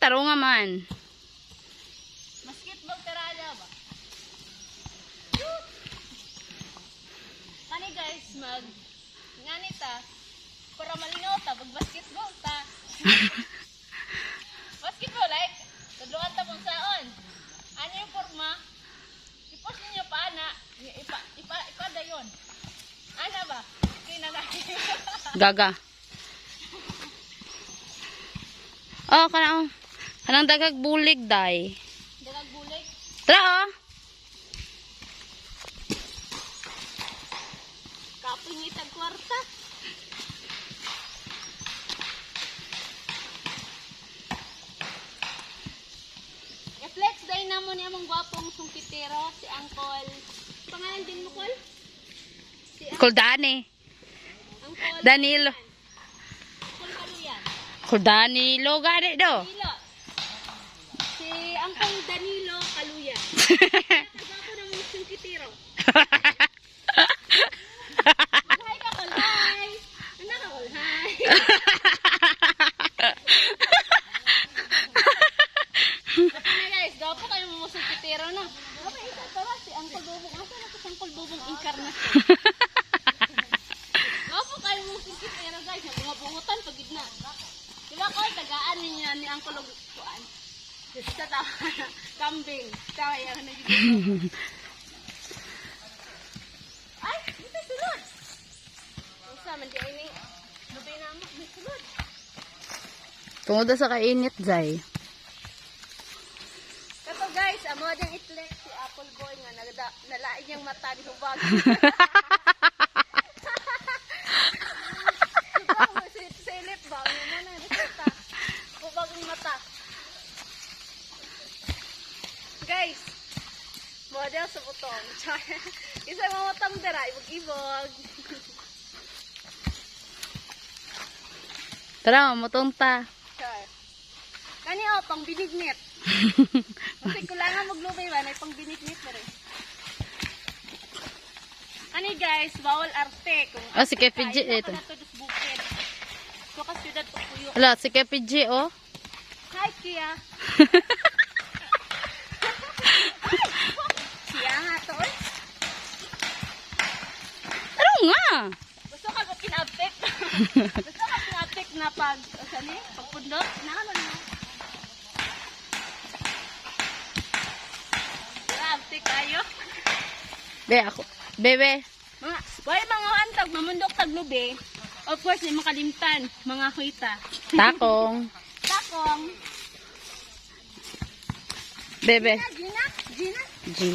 tarunga man. Basketball karada ba? Kani guys, nganita para malinaw ta pag basketball ta. Basketball like tudloan ta kung saon. Ano yung forma? I-post ninyo pa ana, ipa dayon. Ana ba? Kinanay. Gaga. Oh, kanang dagag bulig day. Dalag bulig. Tara oh. Kaping itag kwarta. I-flex day na mo niya mong gwapong sungkitero, si Uncle. Pangalan din mo, Col? Si Kuldani. Uncle Danilo. Uncle Kaluyan. Danilo gani do. Danilo. Si Uncle Danilo Kaluyan. Kagwapo na mong sungkitero. Hi ka, Col. Hi. Anak ka, Col. Hi. Ano guys, gapo kayo mo sungkitero na. Gapo isa tara si Uncle Bobong. Asa na si Uncle Bobong Incarnation? Gapo kayo mo sungkitero guys. Mga bungutan pag gitna. Diba ko tagaan niya ni Uncle Kuan. Sa tawa kambing. Tawa yan na yun. Ay, ito sulod. Usa man di ini. Lubay na mo, may sulod. Tungod sa kainit day. Kato guys, amo diyang itlek si Apple Boy nga nalain niyang mata ni Hubag. Silip ba? Ano na nakita? Hubag ang mata. Guys, model sa butong. Isa mga matang dara, ibog-ibog. Tara, mutong ta. Char. Kani o, pang binignit. Kasi kulangan maglubay ba, may pang binignit na rin. Kani guys, bawal arte. Kung Oh, si KPG ito. Ako na to dos bukid. So, ka syudad po puyo. Wala, si KPG oh. Hi, Kia. Siya nga to, oy. Tarunga. Gusto ka pinapik. Gusto ka pinapik na pagpundot. Naman mo. Pinapik tayo. Be, ako. Bebe. Mga antag, mamundok taglubi. Of course, may makalimtan. Mga kuita. Takong. Takong. Bebe. Gina? G.